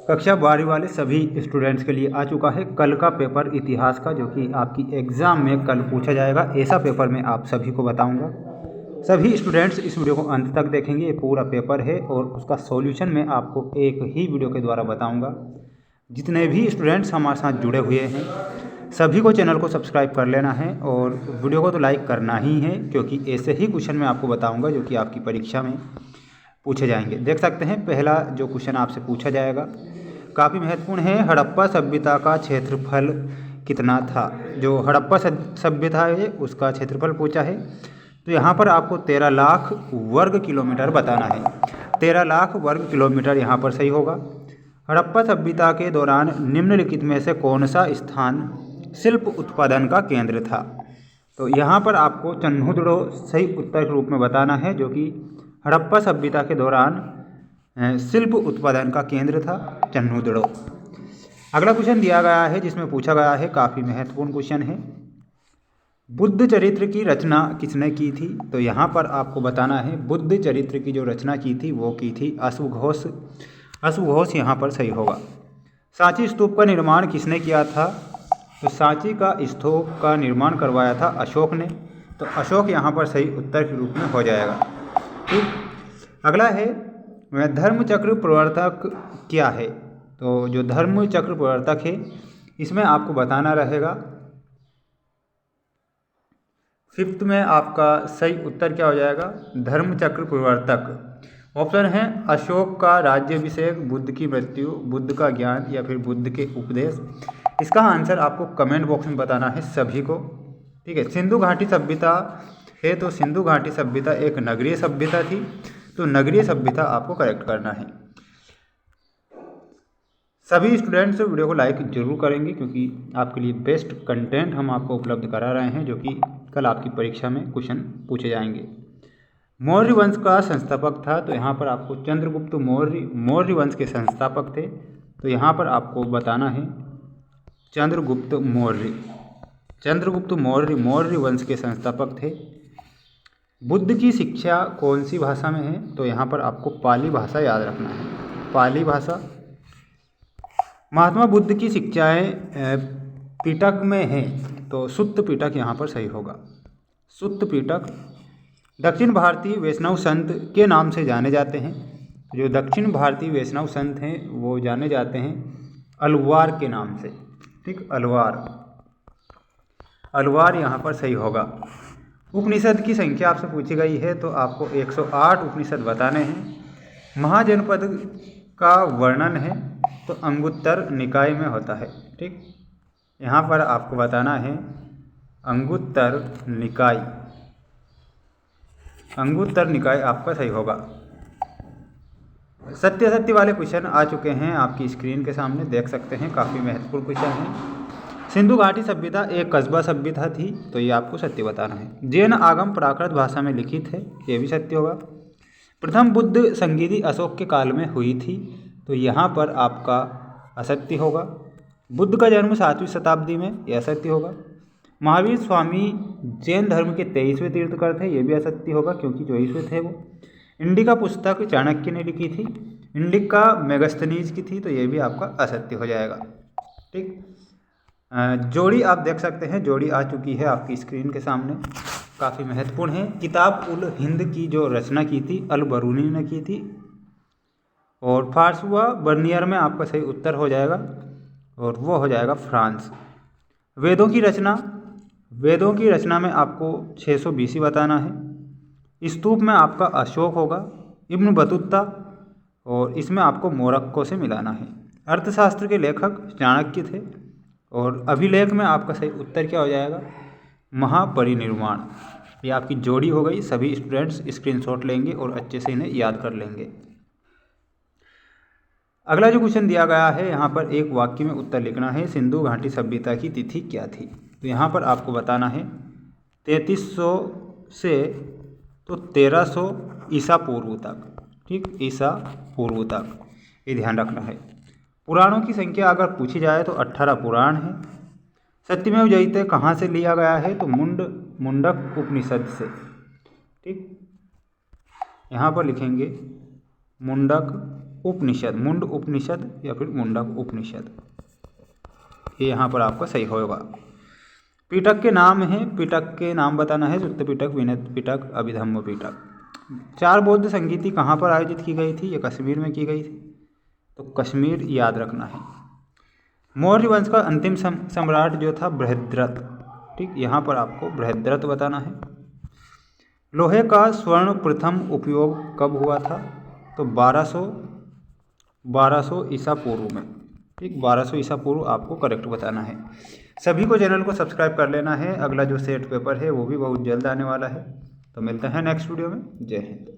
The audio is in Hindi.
कक्षा 12वीं वाले सभी स्टूडेंट्स के लिए आ चुका है कल का पेपर इतिहास का, जो कि आपकी एग्ज़ाम में कल पूछा जाएगा। ऐसा पेपर मैं आप सभी को बताऊंगा। सभी स्टूडेंट्स इस वीडियो को अंत तक देखेंगे। ये पूरा पेपर है और उसका सॉल्यूशन मैं आपको एक ही वीडियो के द्वारा बताऊंगा। जितने भी स्टूडेंट्स हमारे साथ जुड़े हुए हैं सभी को चैनल को सब्सक्राइब कर लेना है और वीडियो को तो लाइक करना ही है, क्योंकि ऐसे ही क्वेश्चन मैं आपको बताऊँगा जो कि आपकी परीक्षा में पूछे जाएंगे। देख सकते हैं पहला जो क्वेश्चन आपसे पूछा जाएगा काफ़ी महत्वपूर्ण है। हड़प्पा सभ्यता का क्षेत्रफल कितना था? जो हड़प्पा सभ्यता है उसका क्षेत्रफल पूछा है, तो यहाँ पर आपको 13 लाख वर्ग किलोमीटर बताना है। 13 लाख वर्ग किलोमीटर यहाँ पर सही होगा। हड़प्पा सभ्यता के दौरान निम्नलिखित में से कौन सा स्थान शिल्प उत्पादन का केंद्र था? तो यहाँ पर आपको चन्हुदड़ो सही उत्तर के रूप में बताना है, जो कि हड़प्पा सभ्यता के दौरान शिल्प उत्पादन का केंद्र था चन्हुदड़ो। अगला क्वेश्चन दिया गया है जिसमें पूछा गया है, काफ़ी महत्वपूर्ण क्वेश्चन है, बुद्ध चरित्र की रचना किसने की थी? तो यहाँ पर आपको बताना है बुद्ध चरित्र की जो रचना की थी वो की थी अश्वघोष। अश्वघोष यहाँ पर सही होगा। सांची स्तूप का निर्माण किसने किया था? तो सांची का स्तूप का निर्माण करवाया था अशोक ने, तो अशोक यहाँ पर सही उत्तर के रूप में हो जाएगा। ठीक, अगला है धर्मचक्र प्रवर्तक क्या है? तो जो धर्मचक्र प्रवर्तक है इसमें आपको बताना रहेगा, फिफ्थ में आपका सही उत्तर क्या हो जाएगा? धर्मचक्र प्रवर्तक। ऑप्शन है अशोक का राज्याभिषेक, बुद्ध की मृत्यु, बुद्ध का ज्ञान या फिर बुद्ध के उपदेश। इसका आंसर आपको कमेंट बॉक्स में बताना है सभी को। ठीक है, सिंधु घाटी सभ्यता है, तो सिंधु घाटी सभ्यता एक नगरीय सभ्यता थी, तो नगरीय सभ्यता आपको करेक्ट करना है। सभी स्टूडेंट्स वीडियो को लाइक जरूर करेंगे, क्योंकि आपके लिए बेस्ट कंटेंट हम आपको उपलब्ध करा रहे हैं, जो कि कल आपकी परीक्षा में क्वेश्चन पूछे जाएंगे। मौर्य वंश का संस्थापक था, तो यहाँ पर आपको चंद्रगुप्त मौर्य वंश के संस्थापक थे, तो यहाँ पर आपको बताना है चंद्रगुप्त मौर्य। चंद्रगुप्त मौर्य वंश के संस्थापक थे। बुद्ध की शिक्षा कौन सी भाषा में है? तो यहाँ पर आपको पाली भाषा याद रखना है, पाली भाषा। महात्मा बुद्ध की शिक्षाएं पिटक में हैं, तो सुत्त पिटक यहाँ पर सही होगा, सुत्त पिटक। दक्षिण भारतीय वैष्णव संत के नाम से जाने जाते हैं, जो दक्षिण भारतीय वैष्णव संत हैं वो जाने जाते हैं अलवार के नाम से। ठीक, अलवार, अलवार यहाँ पर सही होगा। उपनिषद की संख्या आपसे पूछी गई है, तो आपको 108 उपनिषद बताने हैं। महाजनपद का वर्णन है, तो अंगुत्तर निकाय में होता है। ठीक, यहाँ पर आपको बताना है अंगुत्तर निकाय, अंगुत्तर निकाय आपका सही होगा। सत्य वाले क्वेश्चन आ चुके हैं आपकी स्क्रीन के सामने, देख सकते हैं, काफ़ी महत्वपूर्ण क्वेश्चन है। सिंधु घाटी सभ्यता एक कस्बा सभ्यता थी, तो ये आपको सत्य बताना है। जैन आगम प्राकृत भाषा में लिखित है, ये भी सत्य होगा। प्रथम बुद्ध संगीति अशोक के काल में हुई थी, तो यहाँ पर आपका असत्य होगा। बुद्ध का जन्म 7वीं शताब्दी में, यह असत्य होगा। महावीर स्वामी जैन धर्म के 23वें तीर्थंकर थे, ये भी असत्य होगा, क्योंकि 24वें थे वो। इंडिका पुस्तक चाणक्य ने लिखी थी, इंडिका मेगस्थनीज की थी, तो ये भी आपका असत्य हो जाएगा। ठीक, जोड़ी आप देख सकते हैं, जोड़ी आ चुकी है आपकी स्क्रीन के सामने, काफ़ी महत्वपूर्ण है। किताब उल हिंद की जो रचना की थी अल बरूनी ने की थी, और फारसुआ बर्नियर में आपका सही उत्तर हो जाएगा, और वो हो जाएगा फ्रांस। वेदों की रचना में आपको 620 बताना है। स्तूप में आपका अशोक होगा, इब्न बतूता, और इसमें आपको मोरक्को से मिलाना है। अर्थशास्त्र के लेखक चाणक्य थे, और अभिलेख में आपका सही उत्तर क्या हो जाएगा? महापरिनिर्वाण। ये आपकी जोड़ी हो गई। सभी स्टूडेंट्स स्क्रीनशॉट लेंगे और अच्छे से इन्हें याद कर लेंगे। अगला जो क्वेश्चन दिया गया है, यहाँ पर एक वाक्य में उत्तर लिखना है, सिंधु घाटी सभ्यता की तिथि क्या थी? तो यहाँ पर आपको बताना है 3300 से तो 1300 ईसा पूर्व तक। ठीक, ईसा पूर्व तक, ये ध्यान रखना है। पुराणों की संख्या अगर पूछी जाए तो 18 पुराण है। सत्यमेव जयते कहाँ से लिया गया है? तो मुंडक उपनिषद से। ठीक, यहाँ पर लिखेंगे मुंडक उपनिषद, मुंड उपनिषद या फिर मुंडक उपनिषद, ये यहाँ पर आपका सही होगा। पिटक के नाम हैं, पिटक के नाम बताना है। सुत्त पिटक, विनय पिटक, अभिधम्म पिटक। 4 बौद्ध संगीति कहाँ पर आयोजित की गई थी? ये कश्मीर में की गई थी, तो कश्मीर याद रखना है। मौर्य वंश का अंतिम सम्राट जो था बृहद्रथ, ठीक, यहाँ पर आपको बृहद्रथ बताना है। लोहे का स्वर्ण प्रथम उपयोग कब हुआ था? तो 1200 ईसा पूर्व में, ठीक, 1200 ईसा पूर्व आपको करेक्ट बताना है। सभी को चैनल को सब्सक्राइब कर लेना है। अगला जो सेट पेपर है वो भी बहुत जल्द आने वाला है। तो मिलते हैं नेक्स्ट वीडियो में। जय हिंद।